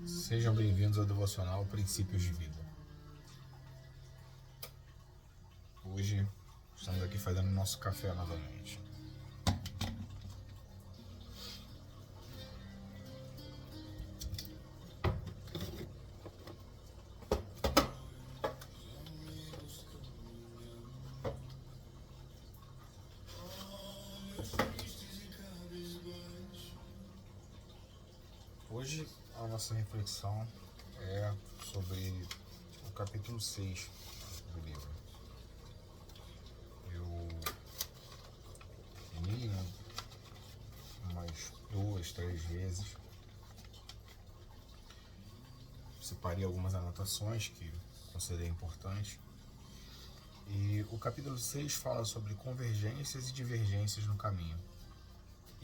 Sejam bem-vindos ao Devocional Princípios de Vida. Hoje estamos aqui fazendo nosso café novamente. Hoje a nossa reflexão é sobre o capítulo 6 do livro. Eu li umas 2, 3 vezes. Separei algumas anotações que considerei importantes. E o capítulo 6 fala sobre convergências e divergências no caminho.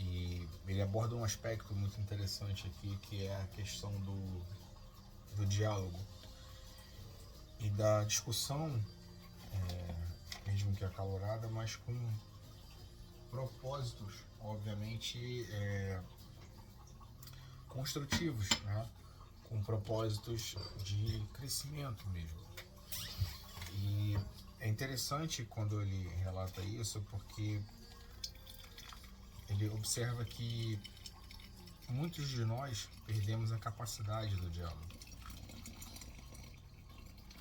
E ele aborda um aspecto muito interessante aqui, que é a questão do diálogo e da discussão, mesmo que acalorada, mas com propósitos, obviamente, construtivos, né? Com propósitos de crescimento mesmo. E é interessante quando ele relata isso, porque ele observa que muitos de nós perdemos a capacidade do diálogo.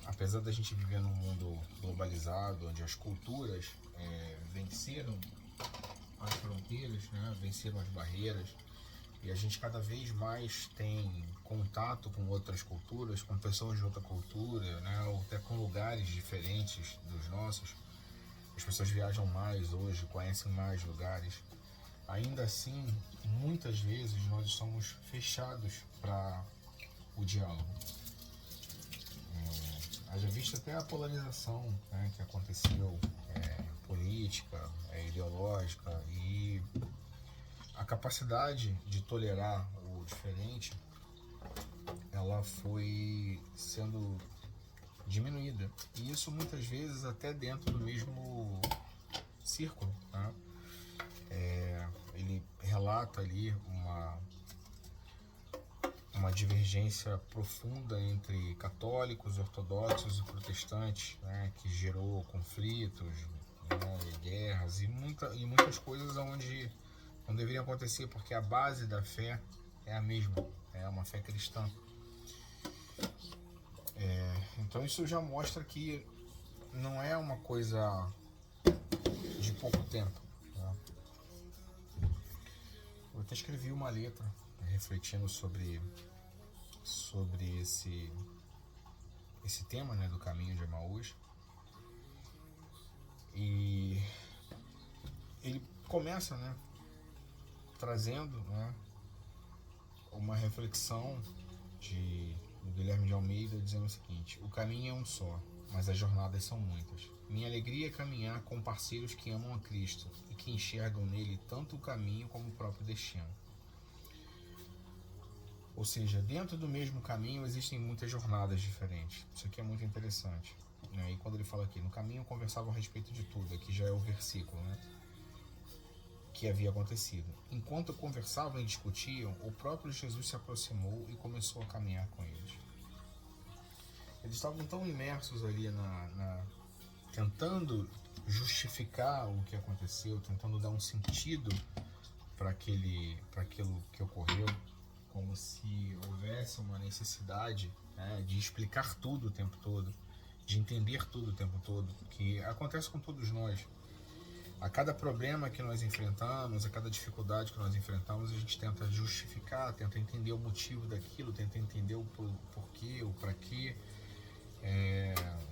Apesar da gente viver num mundo globalizado, onde as culturas venceram as fronteiras, né? Venceram as barreiras, e a gente cada vez mais tem contato com outras culturas, com pessoas de outra cultura, né? Ou até com lugares diferentes dos nossos. As pessoas viajam mais hoje, conhecem mais lugares. Ainda assim, muitas vezes nós estamos fechados para o diálogo. Haja visto até a polarização, né, que aconteceu, política, ideológica, e a capacidade de tolerar o diferente, ela foi sendo diminuída. E isso muitas vezes até dentro do mesmo círculo, né? Ele relata ali uma divergência profunda entre católicos, ortodoxos e protestantes, né, que gerou conflitos, né, guerras e muitas coisas onde não deveriam acontecer, porque a base da fé é a mesma, é uma fé cristã. Então isso já mostra que não é uma coisa de pouco tempo. Né? Eu até escrevi uma letra refletindo sobre esse tema, né, do caminho de Emaús. E ele começa, né, trazendo, né, uma reflexão do Guilherme de Almeida, dizendo o seguinte: o caminho é um só, mas as jornadas são muitas. Minha alegria é caminhar com parceiros que amam a Cristo e que enxergam nele tanto o caminho como o próprio destino. Ou seja, dentro do mesmo caminho existem muitas jornadas diferentes. Isso aqui é muito interessante. Né? E quando ele fala aqui, no caminho conversavam a respeito de tudo, aqui já é o versículo, né, que havia acontecido. Enquanto conversavam e discutiam, o próprio Jesus se aproximou e começou a caminhar com eles. Eles estavam tão imersos ali tentando justificar o que aconteceu, tentando dar um sentido para aquilo que ocorreu, como se houvesse uma necessidade, né, de explicar tudo o tempo todo, de entender tudo o tempo todo, que acontece com todos nós. A cada problema que nós enfrentamos, a cada dificuldade que nós enfrentamos, a gente tenta justificar, tenta entender o motivo daquilo, tenta entender o porquê, o para quê.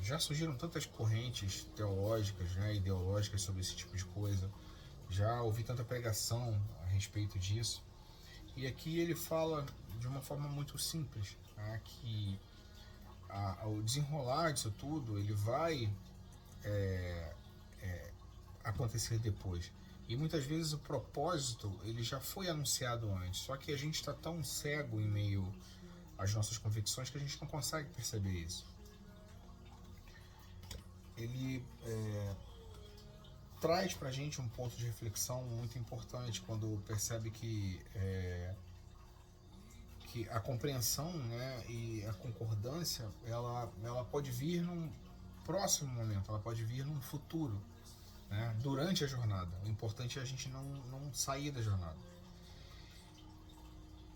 Já surgiram tantas correntes teológicas, né, ideológicas sobre esse tipo de coisa. Já ouvi tanta pregação a respeito disso. E aqui ele fala de uma forma muito simples, né, que o desenrolar disso tudo ele vai acontecer depois. E muitas vezes o propósito ele já foi anunciado antes, só que a gente está tão cego em meio às nossas convicções que a gente não consegue perceber isso. Ele traz para a gente um ponto de reflexão muito importante quando percebe que que a compreensão, né, e a concordância, ela pode vir num próximo momento, ela pode vir num futuro, né, durante a jornada. O importante é a gente não sair da jornada.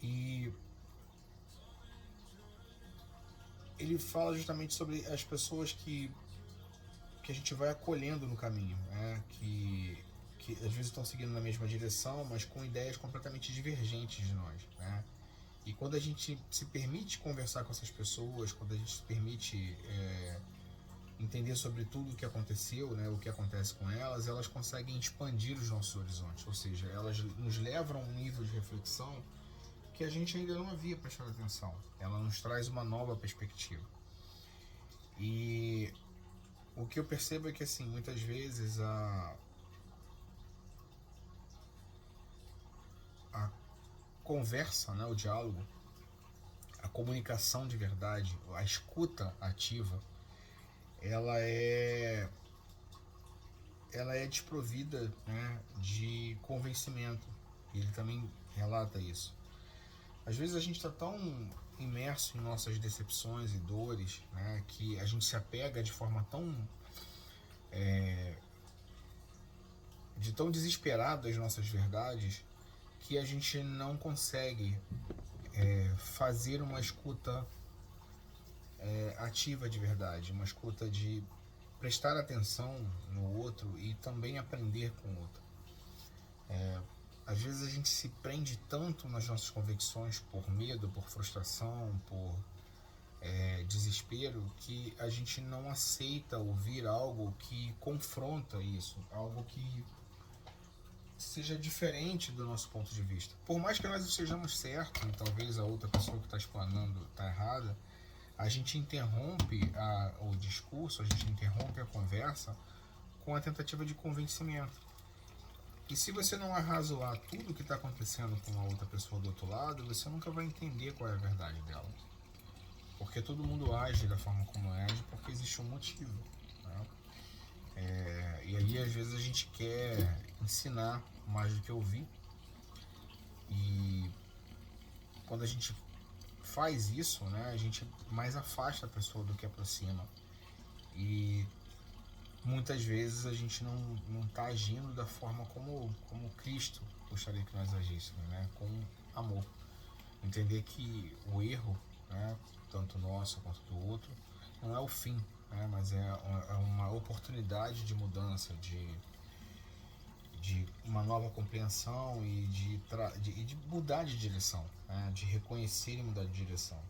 E ele fala justamente sobre as pessoas que a gente vai acolhendo no caminho, né, que às vezes estão seguindo na mesma direção, mas com ideias completamente divergentes de nós, né? E quando a gente se permite conversar com essas pessoas, quando a gente se permite entender sobre tudo o que aconteceu, né, o que acontece com elas, elas conseguem expandir os nossos horizontes, ou seja, elas nos levam a um nível de reflexão que a gente ainda não havia prestado atenção. Ela nos traz uma nova perspectiva. E o que eu percebo é que, assim, muitas vezes a conversa, né, o diálogo, a comunicação de verdade, a escuta ativa, ela é desprovida, né, de convencimento. Ele também relata isso. Às vezes a gente está tão imerso em nossas decepções e dores, né, que a gente se apega de forma tão desesperado às nossas verdades, que a gente não consegue fazer uma escuta ativa de verdade, uma escuta de prestar atenção no outro e também aprender com o outro. Às vezes a gente se prende tanto nas nossas convicções por medo, por frustração, por desespero, que a gente não aceita ouvir algo que confronta isso, algo que seja diferente do nosso ponto de vista. Por mais que nós estejamos certos e talvez a outra pessoa que está explanando está errada, a gente interrompe o discurso, a gente interrompe a conversa com a tentativa de convencimento. E se você não arrazoar tudo o que está acontecendo com a outra pessoa do outro lado, você nunca vai entender qual é a verdade dela. Porque todo mundo age da forma como age porque existe um motivo, né? E aí às vezes a gente quer ensinar mais do que ouvir. E quando a gente faz isso, né, a gente mais afasta a pessoa do que aproxima. E muitas vezes a gente não está agindo da forma como Cristo gostaria que nós agíssemos, né, com amor. Entender que o erro, né, tanto nosso quanto do outro, não é o fim, né, mas é uma oportunidade de mudança, de uma nova compreensão e de mudar de direção, né, de reconhecer e mudar de direção.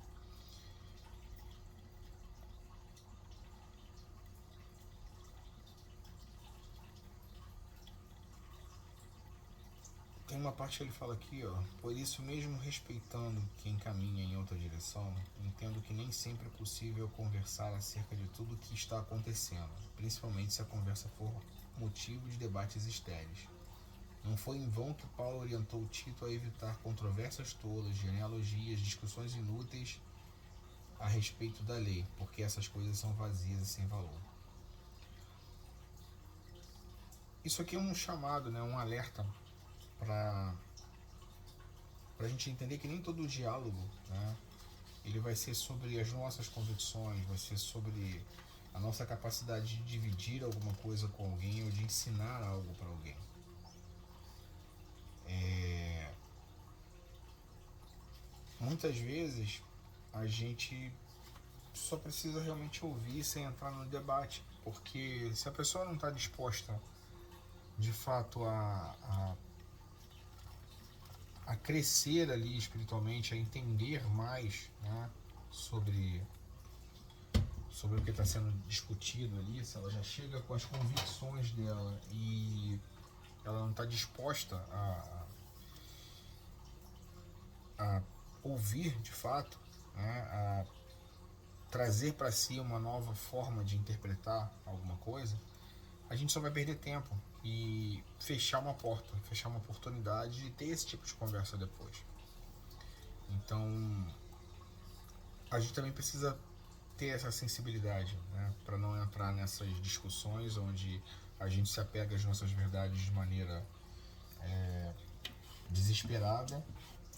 Tem uma parte que ele fala aqui, ó: por isso mesmo, respeitando quem caminha em outra direção, entendo que nem sempre é possível conversar acerca de tudo o que está acontecendo, principalmente se a conversa for motivo de debates estéreis. Não foi em vão que Paulo orientou Tito a evitar controvérsias tolas, genealogias, discussões inúteis a respeito da lei, porque essas coisas são vazias e sem valor. Isso aqui é um chamado, né, um alerta para a gente entender que nem todo diálogo, né, ele vai ser sobre as nossas convicções, vai ser sobre a nossa capacidade de dividir alguma coisa com alguém ou de ensinar algo para alguém. Muitas vezes a gente só precisa realmente ouvir sem entrar no debate, porque se a pessoa não está disposta de fato a crescer ali espiritualmente, a entender mais, né, sobre o que está sendo discutido ali, se ela já chega com as convicções dela e ela não está disposta a ouvir de fato, né, a trazer para si uma nova forma de interpretar alguma coisa, a gente só vai perder tempo e fechar uma porta, fechar uma oportunidade de ter esse tipo de conversa depois. Então, a gente também precisa ter essa sensibilidade, né, para não entrar nessas discussões onde a gente se apega às nossas verdades de maneira desesperada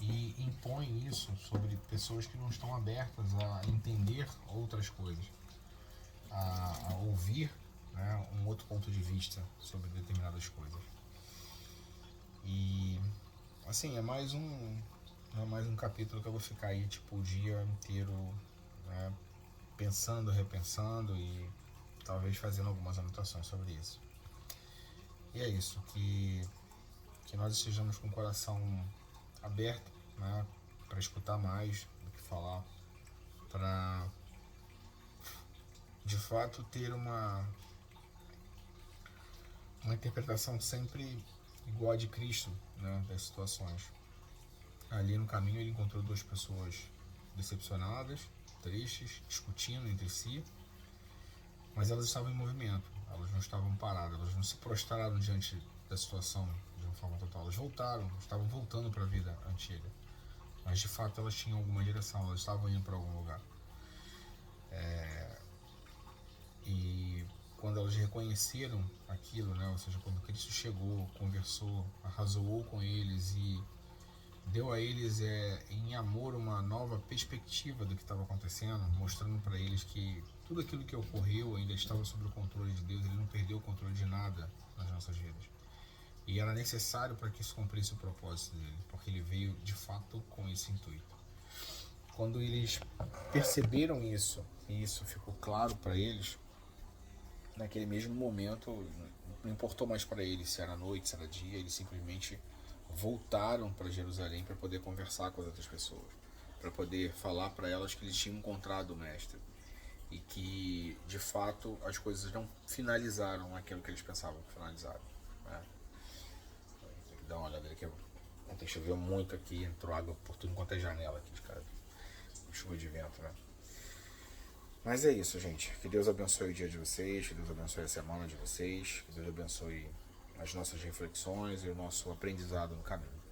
e impõe isso sobre pessoas que não estão abertas a entender outras coisas, a ouvir, né, um outro ponto de vista sobre determinadas coisas. E assim, é mais um capítulo que eu vou ficar aí tipo o dia inteiro, né, pensando, repensando e talvez fazendo algumas anotações sobre isso. E é isso, que nós estejamos com o coração aberto, né, para escutar mais do que falar, para de fato ter uma interpretação sempre igual a de Cristo, né, das situações. Ali no caminho ele encontrou duas pessoas decepcionadas, tristes, discutindo entre si, mas elas estavam em movimento, elas não estavam paradas, elas não se prostraram diante da situação de uma forma total, elas voltaram, estavam voltando para a vida antiga, mas de fato elas tinham alguma direção, elas estavam indo para algum lugar. E quando elas reconheceram aquilo, né, ou seja, quando Cristo chegou, conversou, arrazoou com eles e deu a eles em amor uma nova perspectiva do que estava acontecendo, mostrando para eles que tudo aquilo que ocorreu ainda estava sob o controle de Deus, ele não perdeu o controle de nada nas nossas vidas. E era necessário para que isso cumprisse o propósito dele, porque ele veio de fato com esse intuito. Quando eles perceberam isso, e isso ficou claro para eles, naquele mesmo momento, não importou mais para eles se era noite, se era dia, eles simplesmente voltaram para Jerusalém para poder conversar com as outras pessoas, para poder falar para elas que eles tinham encontrado o Mestre e que, de fato, as coisas não finalizaram aquilo que eles pensavam que finalizaram. Né? Tem que dar uma olhada aqui. Ontem choveu muito aqui, entrou água por tudo quanto é janela aqui de casa. Chuva de vento, né? Mas é isso, gente. Que Deus abençoe o dia de vocês, que Deus abençoe a semana de vocês, que Deus abençoe as nossas reflexões e o nosso aprendizado no caminho.